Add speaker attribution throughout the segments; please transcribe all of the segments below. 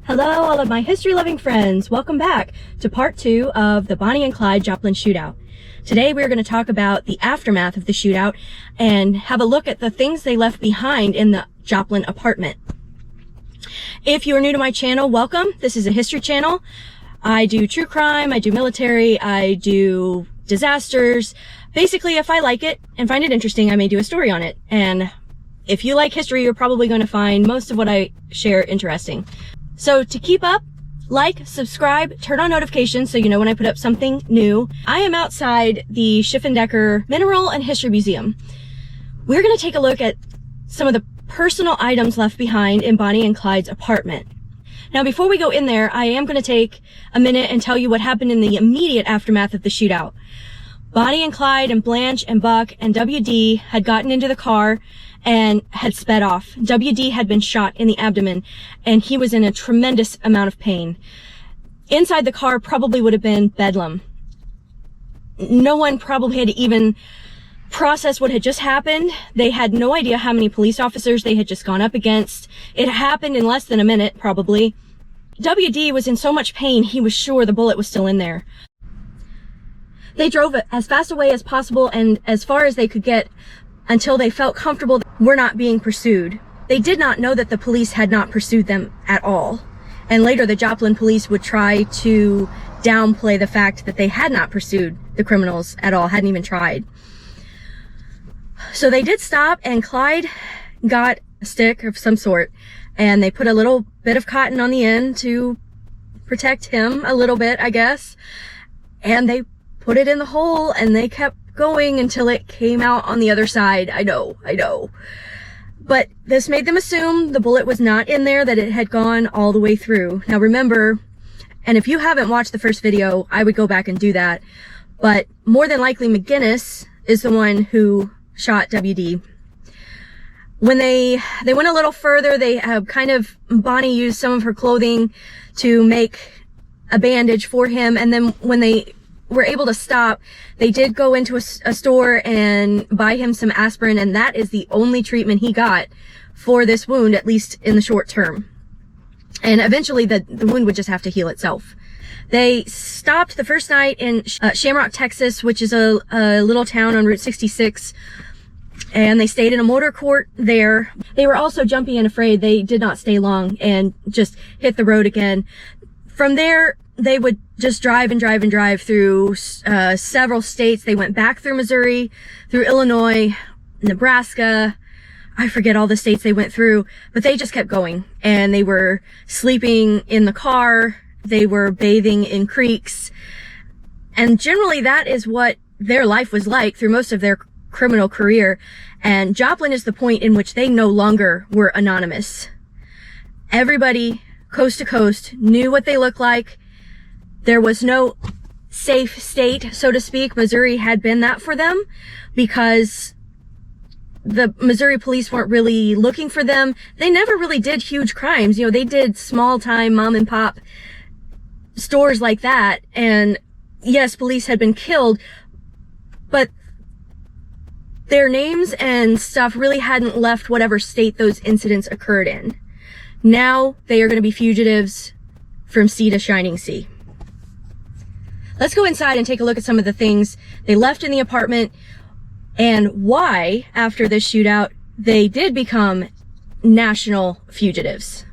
Speaker 1: Hello, all of my history-loving friends. Welcome back to part 2 of the Bonnie and Clyde Joplin shootout. Today we're going to talk about the aftermath of the shootout and have a look at the things they left behind in the Joplin apartment. If you are new to my channel, welcome. This is a history channel. I do true crime, I do military, I do disasters. Basically, if I like it and find it interesting, I may do a story on it. And if you like history, you're probably going to find most of what I share interesting. So to keep up, like, subscribe, turn on notifications so you know when I put up something new. I am outside the Schiffendecker Mineral and History Museum. We're going to take a look at some of the personal items left behind in Bonnie and Clyde's apartment. Now, before we go in there, I am going to take a minute and tell you what happened in the immediate aftermath of the shootout. Bonnie and Clyde and Blanche and Buck and WD had gotten into the car and had sped off. WD had been shot in the abdomen, and he was in a tremendous amount of pain. Inside the car probably would have been bedlam. No one probably had even processed what had just happened. They had no idea how many police officers they had just gone up against. It happened in less than a minute, probably. WD was in so much pain, he was sure the bullet was still in there. They drove as fast away as possible and as far as they could get until they felt comfortable were not being pursued. They did not know that the police had not pursued them at all. And later the Joplin police would try to downplay the fact that they had not pursued the criminals at all, hadn't even tried. So they did stop, and Clyde got a stick of some sort, and they put a little bit of cotton on the end to protect him a little bit, I guess. And they put it in the hole, and they kept going until it came out on the other side. I know. But this made them assume the bullet was not in there, that it had gone all the way through. Now remember, and if you haven't watched the first video, I would go back and do that. But more than likely, McGinnis is the one who shot WD. When they went a little further, they Bonnie used some of her clothing to make a bandage for him. And then when they were able to stop, they did go into a store and buy him some aspirin, and that is the only treatment he got for this wound, at least in the short term. And eventually the wound would just have to heal itself. They stopped the first night in Shamrock, Texas, which is a little town on Route 66, and they stayed in a motor court there. They were also jumpy and afraid. They did not stay long and just hit the road again. From there, they would just drive through several states. They went back through Missouri, through Illinois, Nebraska. I forget all the states they went through, but they just kept going. And they were sleeping in the car. They were bathing in creeks. And generally that is what their life was like through most of their criminal career. And Joplin is the point in which they no longer were anonymous. Everybody, coast to coast, knew what they looked like. There was no safe state, so to speak. Missouri had been that for them because the Missouri police weren't really looking for them. They never really did huge crimes. You know, they did small time mom and pop stores like that. And yes, police had been killed, but their names and stuff really hadn't left whatever state those incidents occurred in. Now they are going to be fugitives from sea to shining sea. Let's go inside and take a look at some of the things they left in the apartment and why, after this shootout, they did become national fugitives.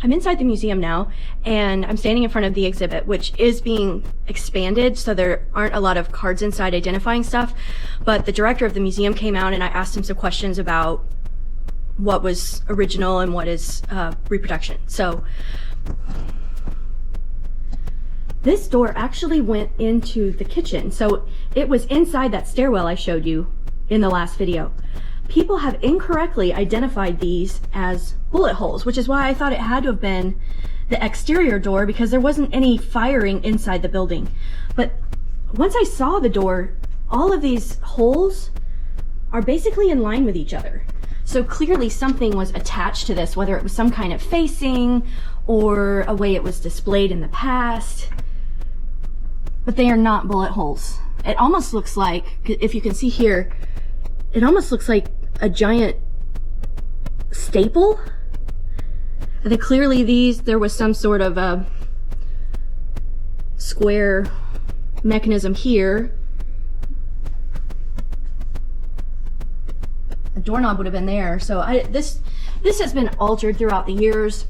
Speaker 1: I'm inside the museum now, and I'm standing in front of the exhibit, which is being expanded, so there aren't a lot of cards inside identifying stuff. But the director of the museum came out, and I asked him some questions about what was original and what is reproduction. So this door actually went into the kitchen. So it was inside that stairwell I showed you in the last video. People have incorrectly identified these as bullet holes, which is why I thought it had to have been the exterior door, because there wasn't any firing inside the building. But once I saw the door, all of these holes are basically in line with each other. So clearly something was attached to this, whether it was some kind of facing or a way it was displayed in the past. But they are not bullet holes. It almost looks like, if you can see here, it almost looks like a giant staple. Clearly there was some sort of a square mechanism here. The doorknob would have been there. So this has been altered throughout the years.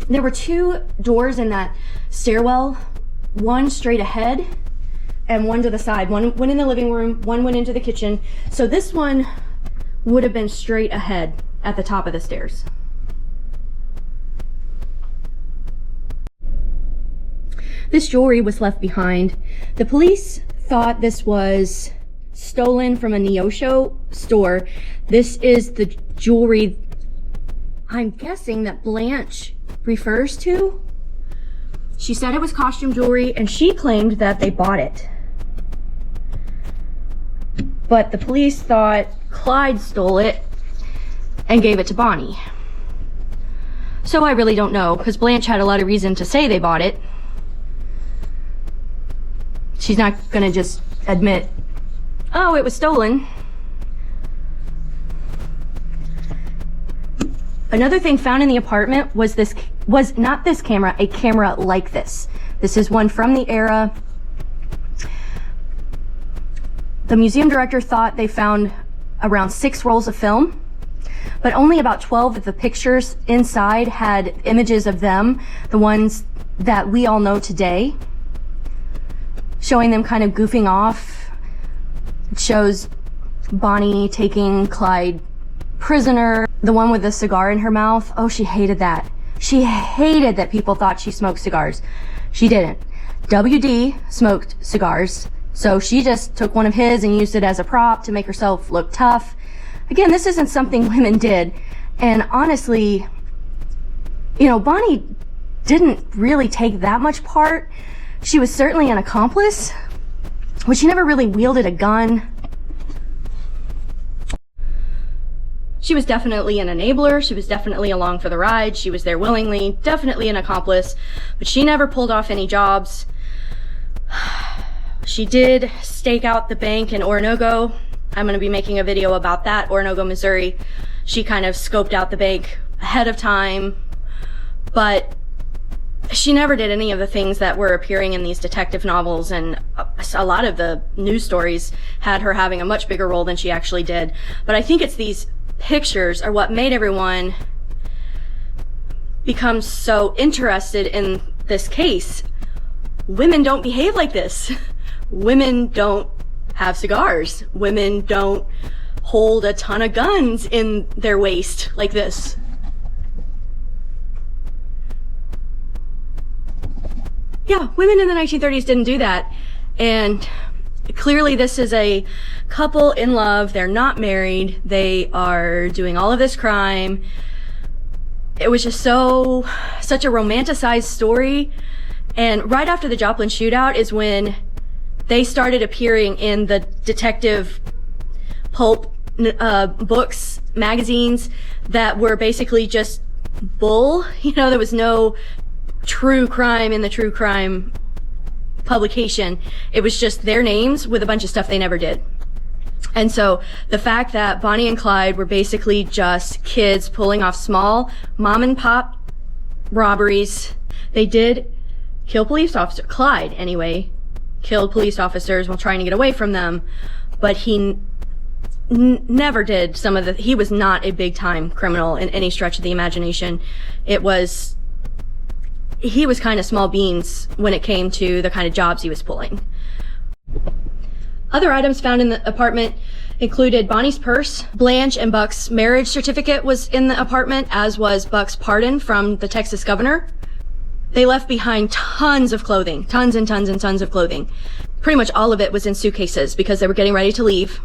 Speaker 1: There were 2 doors in that stairwell, one straight ahead and one to the side. One went in the living room, one went into the kitchen. So this one would have been straight ahead at the top of the stairs. This jewelry was left behind. The police thought this was stolen from a Neosho store. This is the jewelry I'm guessing that Blanche refers to. She said it was costume jewelry and she claimed that they bought it. But the police thought Clyde stole it and gave it to Bonnie. So I really don't know, because Blanche had a lot of reason to say they bought it. She's not gonna just admit, oh, it was stolen. Another thing found in the apartment was not this camera, a camera like this. This is one from the era. The museum director thought they found around 6 rolls of film, but only about 12 of the pictures inside had images of them, the ones that we all know today, showing them kind of goofing off. It shows Bonnie taking Clyde prisoner, the one with the cigar in her mouth. Oh, she hated that. She hated that people thought she smoked cigars. She didn't. WD smoked cigars, so she just took one of his and used it as a prop to make herself look tough. Again, this isn't something women did. And honestly, you know, Bonnie didn't really take that much part. She was certainly an accomplice, but she never really wielded a gun. She was definitely an enabler. She was definitely along for the ride. She was there willingly, definitely an accomplice, but she never pulled off any jobs. She did stake out the bank in Orinoco. I'm going to be making a video about that, Orinoco, Missouri. She kind of scoped out the bank ahead of time, but she never did any of the things that were appearing in these detective novels, and a lot of the news stories had her having a much bigger role than she actually did. But I think it's these pictures are what made everyone become so interested in this case. Women don't behave like this. Women don't have cigars. Women don't hold a ton of guns in their waist like this. Yeah, women in the 1930s didn't do that. And clearly this is a couple in love. They're not married. They are doing all of this crime. It was just such a romanticized story. And right after the Joplin shootout is when they started appearing in the detective pulp books, magazines that were basically just bull. You know, there was no true crime in the true crime publication. It was just their names with a bunch of stuff they never did. And so the fact that Bonnie and Clyde were basically just kids pulling off small mom and pop robberies. They did kill police officers. Clyde, anyway, killed police officers while trying to get away from them, but he never did he was not a big time criminal in any stretch of the imagination. He was kind of small beans when it came to the kind of jobs he was pulling. Other items found in the apartment included Bonnie's purse. Blanche and Buck's marriage certificate was in the apartment, as was Buck's pardon from the Texas governor. They left behind tons of clothing, tons and tons and tons of clothing. Pretty much all of it was in suitcases because they were getting ready to leave.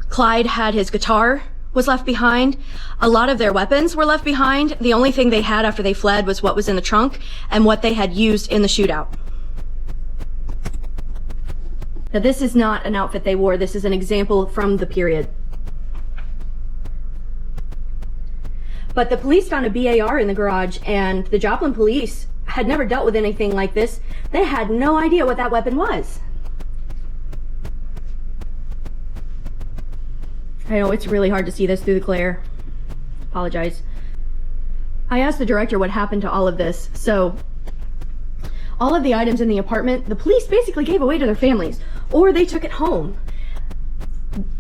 Speaker 1: Clyde had his guitar was left behind. A lot of their weapons were left behind. The only thing they had after they fled was what was in the trunk and what they had used in the shootout. Now, this is not an outfit they wore. This is an example from the period. But the police found a BAR in the garage, and the Joplin police had never dealt with anything like this. They had no idea what that weapon was. I know it's really hard to see this through the glare. Apologize. I asked the director what happened to all of this. So all of the items in the apartment, the police basically gave away to their families, or they took it home.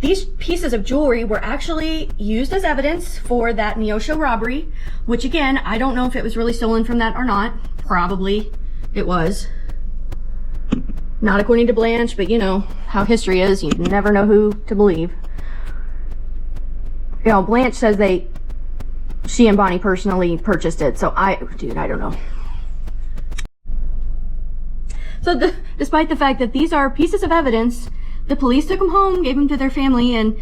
Speaker 1: These pieces of jewelry were actually used as evidence for that Neosho robbery, which again, I don't know if it was really stolen from that or not. Probably it was. Not according to Blanche, but you know how history is. You never know who to believe. You know, Blanche says she and Bonnie personally purchased it, so I don't know. So despite the fact that these are pieces of evidence, the police took them home, gave them to their family, and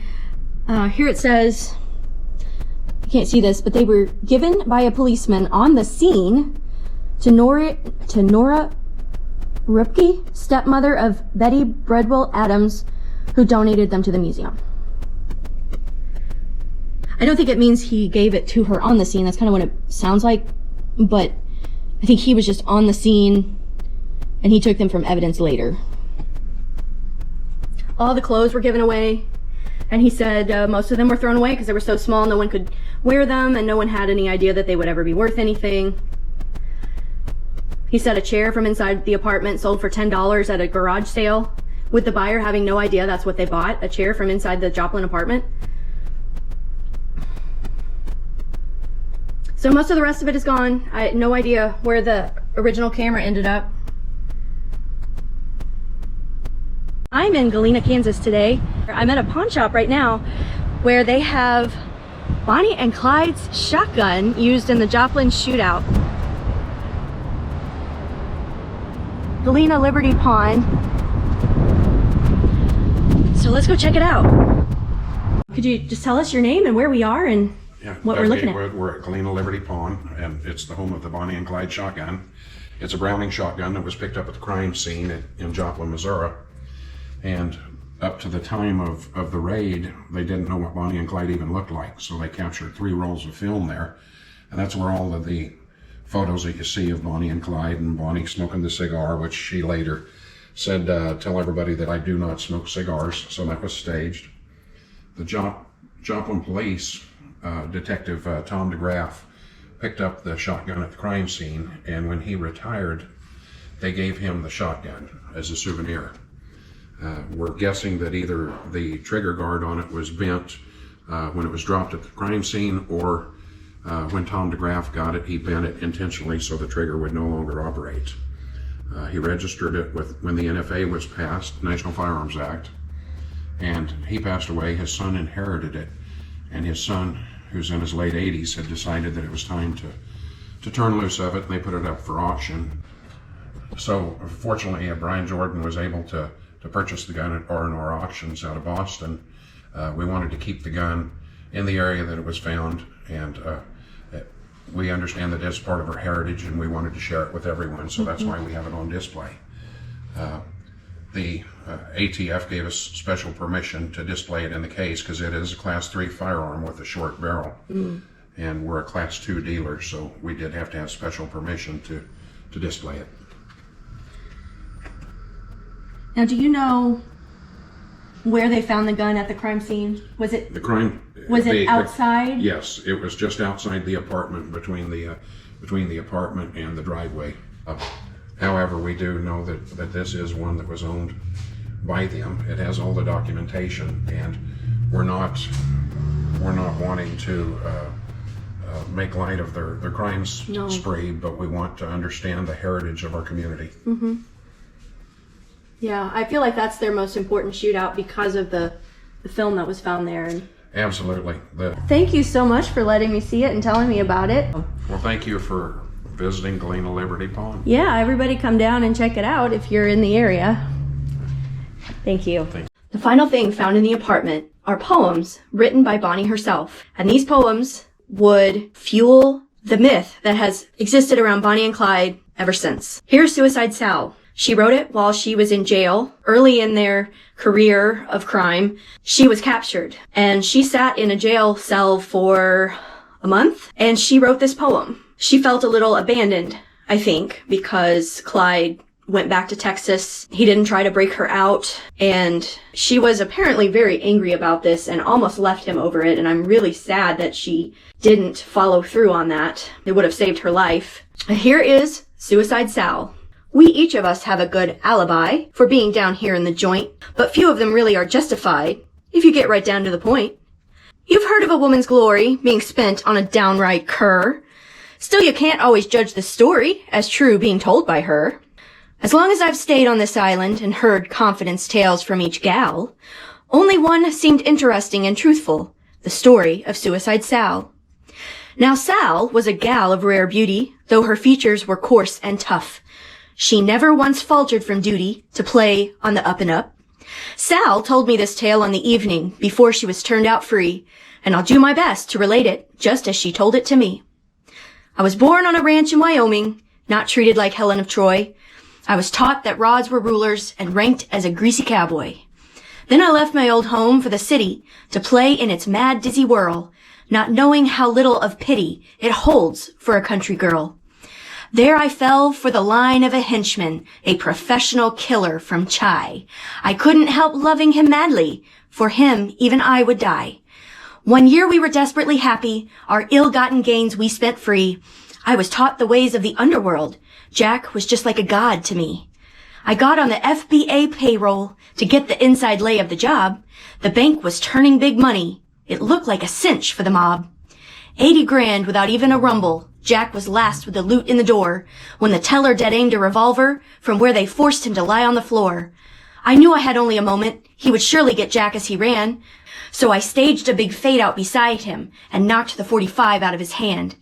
Speaker 1: here it says, you can't see this, but they were given by a policeman on the scene to Nora Ripke, stepmother of Betty Breadwell Adams, who donated them to the museum. I don't think it means he gave it to her on the scene. That's kind of what it sounds like, but I think he was just on the scene and he took them from evidence later. All the clothes were given away, and he said most of them were thrown away because they were so small no one could wear them, and no one had any idea that they would ever be worth anything. He said a chair from inside the apartment sold for $10 at a garage sale, with the buyer having no idea that's what they bought, a chair from inside the Joplin apartment. So most of the rest of it is gone. I had no idea where the original camera ended up. I'm in Galena, Kansas today. I'm at a pawn shop right now where they have Bonnie and Clyde's shotgun used in the Joplin shootout. Galena Liberty Pawn. So let's go check it out. Could you just tell us your name and where we are and what we're looking at?
Speaker 2: We're at Galena Liberty Pawn, and it's the home of the Bonnie and Clyde shotgun. It's a Browning shotgun that was picked up at the crime scene in Joplin, Missouri. And up to the time of the raid, they didn't know what Bonnie and Clyde even looked like. So they captured 3 rolls of film there. And that's where all of the photos that you see of Bonnie and Clyde, and Bonnie smoking the cigar, which she later said, tell everybody that I do not smoke cigars. So that was staged. The Joplin police, Detective Tom DeGraff, picked up the shotgun at the crime scene. And when he retired, they gave him the shotgun as a souvenir. We're guessing that either the trigger guard on it was bent when it was dropped at the crime scene, or when Tom DeGraff got it, he bent it intentionally so the trigger would no longer operate. He registered it when the NFA was passed, National Firearms Act, and he passed away. His son inherited it, and his son, who's in his late 80s, had decided that it was time to turn loose of it, and they put it up for auction. So fortunately, Brian Jordan was able to purchase the gun at R&R Auctions out of Boston. We wanted to keep the gun in the area that it was found, and we understand that it's part of our heritage, and we wanted to share it with everyone, so that's why we have it on display. The ATF gave us special permission to display it in the case because it is a Class 3 firearm with a short barrel, and we're a Class 2 dealer, so we did have to have special permission to display it.
Speaker 1: Now, do you know where they found the gun at the crime scene? Was it outside?
Speaker 2: Yes, it was just outside the apartment, between the apartment and the driveway. However, we do know that this is one that was owned by them. It has all the documentation, and we're not wanting to make light of their crimes spree, but we want to understand the heritage of our community.
Speaker 1: Yeah, I feel like that's their most important shootout because of the film that was found there. And
Speaker 2: absolutely.
Speaker 1: Thank you so much for letting me see it and telling me about it.
Speaker 2: Well, thank you for visiting Galena Liberty Pawn.
Speaker 1: Yeah, everybody come down and check it out if you're in the area. Thank you. The final thing found in the apartment are poems written by Bonnie herself. And these poems would fuel the myth that has existed around Bonnie and Clyde ever since. Here's Suicide Sal. She wrote it while she was in jail. Early in their career of crime, she was captured, and she sat in a jail cell for a month, and she wrote this poem. She felt a little abandoned, I think, because Clyde went back to Texas. He didn't try to break her out, and she was apparently very angry about this and almost left him over it, and I'm really sad that she didn't follow through on that. It would have saved her life. Here is Suicide Sal. We each of us have a good alibi for being down here in the joint, but few of them really are justified, if you get right down to the point. You've heard of a woman's glory being spent on a downright cur. Still, you can't always judge the story as true being told by her. As long as I've stayed on this island and heard confidence tales from each gal, only one seemed interesting and truthful, the story of Suicide Sal. Now Sal was a gal of rare beauty, though her features were coarse and tough. She never once faltered from duty to play on the up and up. Sal told me this tale on the evening before she was turned out free, and I'll do my best to relate it just as she told it to me. I was born on a ranch in Wyoming, not treated like Helen of Troy. I was taught that rods were rulers and ranked as a greasy cowboy. Then I left my old home for the city to play in its mad, dizzy whirl, not knowing how little of pity it holds for a country girl. There I fell for the line of a henchman, a professional killer from Chai. I couldn't help loving him madly. For him, even I would die. 1 year we were desperately happy, our ill-gotten gains we spent free. I was taught the ways of the underworld. Jack was just like a god to me. I got on the FBA payroll to get the inside lay of the job. The bank was turning big money. It looked like a cinch for the mob. 80 grand without even a rumble. Jack was last with the loot in the door when the teller dead-aimed a revolver from where they forced him to lie on the floor. I knew I had only a moment. He would surely get Jack as he ran. So I staged a big fade out beside him and knocked the .45 out of his hand.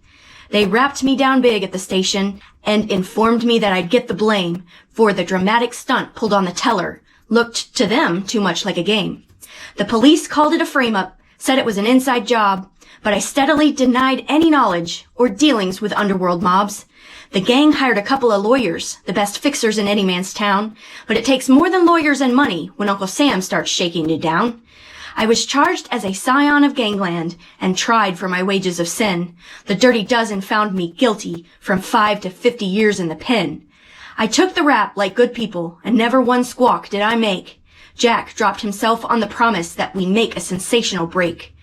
Speaker 1: They wrapped me down big at the station and informed me that I'd get the blame for the dramatic stunt pulled on the teller. Looked to them too much like a game. The police called it a frame-up, said it was an inside job, but I steadily denied any knowledge or dealings with underworld mobs. The gang hired a couple of lawyers, the best fixers in any man's town, but it takes more than lawyers and money when Uncle Sam starts shaking you down. I was charged as a scion of gangland and tried for my wages of sin. The dirty dozen found me guilty from 5 to 50 years in the pen. I took the rap like good people, and never one squawk did I make. Jack dropped himself on the promise that we make a sensational break.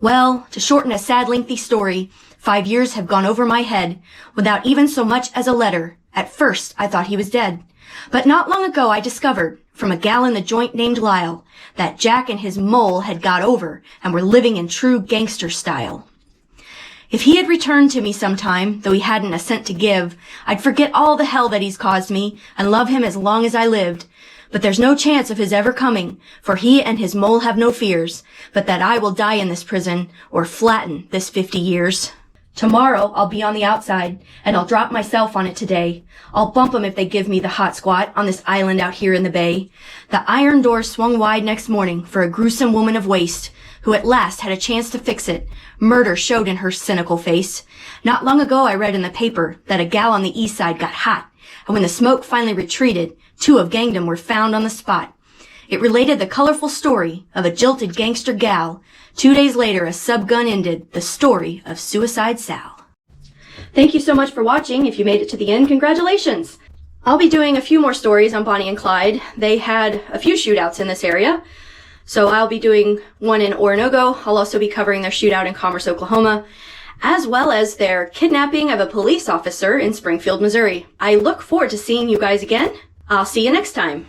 Speaker 1: Well, to shorten a sad, lengthy story, 5 years have gone over my head without even so much as a letter. At first, I thought he was dead. But not long ago, I discovered, from a gal in the joint named Lyle, that Jack and his mole had got over and were living in true gangster style. If he had returned to me sometime, though he hadn't a cent to give, I'd forget all the hell that he's caused me and love him as long as I lived. But there's no chance of his ever coming, for he and his mole have no fears, but that I will die in this prison or flatten this 50 years. Tomorrow I'll be on the outside, and I'll drop myself on it today. I'll bump 'em if they give me the hot squat on this island out here in the bay. The iron door swung wide next morning for a gruesome woman of waste, who at last had a chance to fix it. Murder showed in her cynical face. Not long ago I read in the paper that a gal on the east side got hot, and when the smoke finally retreated, 2 of gangdom were found on the spot. It related the colorful story of a jilted gangster gal. 2 days later, a sub-gun ended the story of Suicide Sal. Thank you so much for watching. If you made it to the end, congratulations. I'll be doing a few more stories on Bonnie and Clyde. They had a few shootouts in this area. So I'll be doing one in Orinoco. I'll also be covering their shootout in Commerce, Oklahoma, as well as their kidnapping of a police officer in Springfield, Missouri. I look forward to seeing you guys again. I'll see you next time.